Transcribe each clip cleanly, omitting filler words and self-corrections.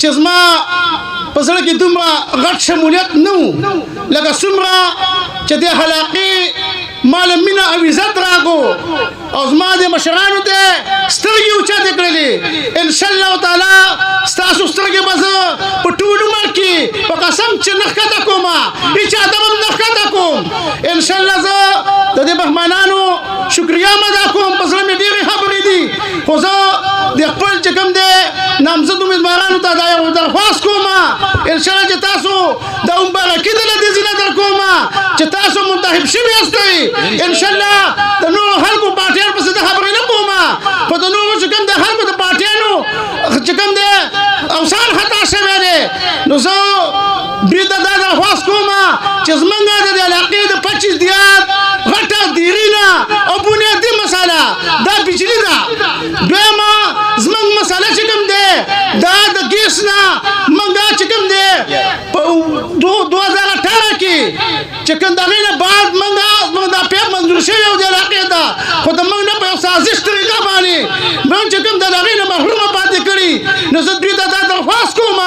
چې زما په زړه کې دومره غټ شمولیت نه و لکه څومره چې دې حلقې مال مینه او عزت راکو او زما د مشرانو ته سترګې اوچتې کړلې انشاءالله تعالی ستاسو سترګې به زه په ټول عمر کې په قسم چې نه ښکته کوم هېچا ته به م نه ښکته کوم انشاءالله زه د دې مهمانانو شکریه هم ادا کوم په زړه مې ډېرې خبرې دي خو زه د خپل چې کوم دی نامزد امیدوارانو ته دا یو درخواست کوم انشاءالله چې تاسو دا مبارکي د دې زینه در کوم چې تاسو منتخب شوي یاستئ انشاءالله د نورو خلکو پارټیانو پسې د خبرې نه کوم خو د نورو چې کوم د خلکو د پارټیانو چې کوم دی اوسان خطا شوی دی نو زه دوی ته دا درخواست کوم چې زمونږ د دې علاقې د 25 دیات غټه دیرینه او بنیادي مساله دا بجلي ده دویمه زمونږ مساله چې کوم دی دا د ګیس نه موږ چې کوم دی په 2018 کې چې کوم د هغې نه بعد موږ دا پیپ منظور شوی و د علاقې ته خو د موږ نه په یو سازش طریقه باندې موږ چې کوم د هغې نه محرومه پاتې کړي نو زه دوی ته دا درخواست کوم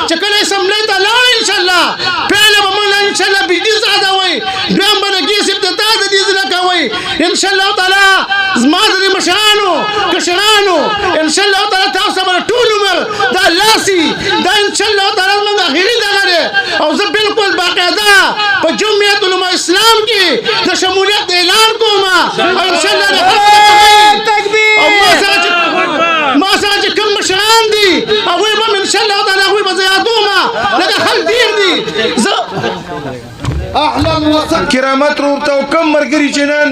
چې کله اسمبلۍ ته لاړ انشاءالله پیله به موږ له انشاءالله بجلي سادوئ دویم به د ګیس افتتاح د دې ځای نه کوئ انشاءالله تعالی زما د دې مشرانو کشرانو انشاءالله تعالی تاسو به ټول عمر دا لاسي دا انشاءالله تعالی زموږ اخري دغه دی او زه بالکل باقاعده په جمعیت علما اسلام کې د شمولیت اعلان کوم او انشاءالله د خلکو او ما سره چې کوم مشران دي هغوی به م انشاءالله تعالی هغوی به زه یادوم لکه خلک ډېر دي زه کرامت ورته او کم ملګري چې نن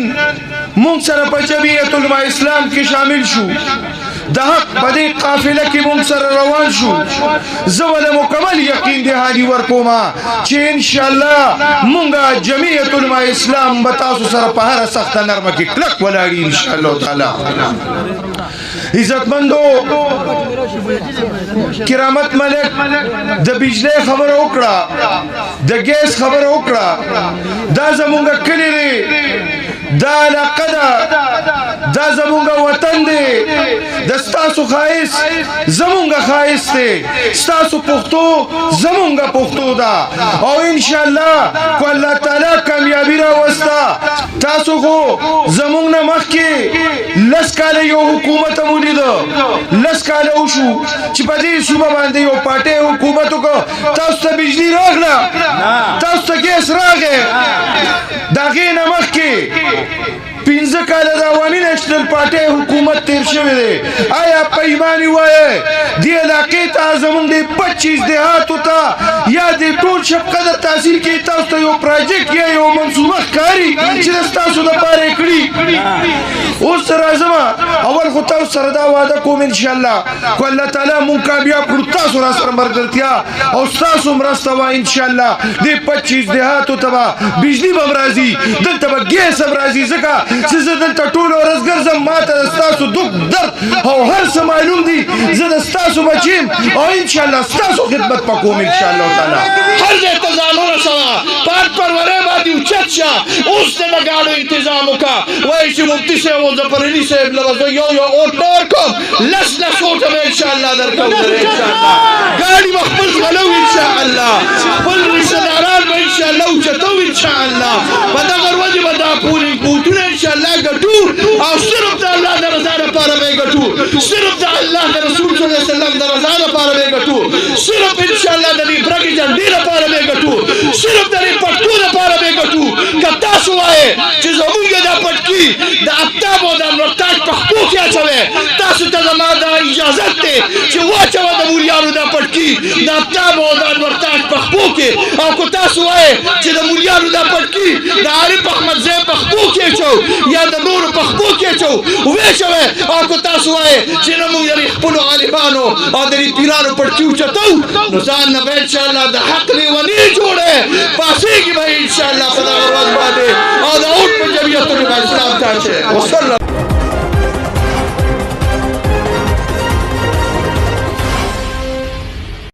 مونږ سره په جمعیت علما اسلام کې شامل شو د حق په دې قافله کې مونږ سره روان شو زه له مکمل یقین دهاني ورکوم چې انشاءالله مونږ جمعیت علما اسلام به تاسو سره په هره سخته نرمه کې کلک ولاړي انشاءالله تعالی عزتمندو کرامت ملک د بجلی خبره وکړه د ګیس خبره وکړه دا زمونږ کلی دی دا علاقه ده دا زمونږ وطن دی د ستاسو ښایست زمونږ ښایست دی ستاسو پښتو زمونږ پښتو ده او انشاءالله کو الله تعالی کامیابي راوسته تاسو خو زمونږ نه مخکې 10 کاله یو حکومت هم ولیده 10 کاله وشو چې په دې صوبه باندې یو پارټۍ حکومت وکړه تاسو ته بجلي راغله تاسو ته ګیس راغی د هغې نه مخکې 15 کاله د عوامي نیشنل پارټۍ حکومت تیر شوی دی آیا په ایمان ووایئ دې علاقې ته زموږ د 25 دیهاتو ته یا د ټول شبقه د تحصیل کې تاسو ته یو پراجیکټ یا یو منصوبه ښکاري چې د ستاسو دپاره یې کړي اوس راځم اول خو تاسو سره دا وعده کوم انشاءالله کو الله تعالی مونږ کامیاب کړو تاسو را سره ملګرتیا او ستاسو مرسته وه انشاءالله دې 25 دیهاتو ته به بجلي به م راځي دلته به ګیس هم راځي ځکه چې زه دلته ټوله ورځ ګرځم ما ته د ستاسو دک درد او هر څه معلوم دي زه د ستاسو بچی یم او انشاءالله ستاسو خدمت به کوم انشاءالله تعالی هر ځای ته ځان ورسوه پاک پرورې باندې اوچت شه اوس د لګاړو انتظام وکړه وایي چې مفتي صاحب او ظفرعلي صاحب له به زه یو اوټ نه ورکوم 10 اوټه به انشاءالله درکوم انشاءالله ګاډي به خپل ځغلو انشاءالله خپل رشتهداران به انشاءالله اوچتو انشاءالله په دغه ورځې به دا پورې بوټونه انشاءالله ګټو او صرف د الله د رضا لپاره به یې ګټو صرف د الله د رسول صلی الله علیه وسلم د رضا لپاره به یې ګټو صرف انشاءالله د دې برګې جنډې لپاره به یې ګټو صرف د دې پټکو لپاره به یې ګټو که تاسو وایئ چې زمونږ دا پټکي د افتاب او د امرتاج په خپو کې اچوئ تاسو ته زما دا اجازت دی چې واچوه د مولیانو دا پټکي د افتاب او د امرتاج په خپو کې او که تاسو وایئ چې د مولیانو دا پټکي د عارف احمدزی په خپو کې اچو یا د نورو په خپو کې اچو ویچوئ او که تاسو وایئ چې نه موږ د خپلو عالمانو او د پیرانو پټکي اوچتو نو ځان نه به انشاءالله د حق لیوني جوړی پاسېږي به انشاءالله په دغه ورځ باندې او د اوټ په جمعیت اسلام ته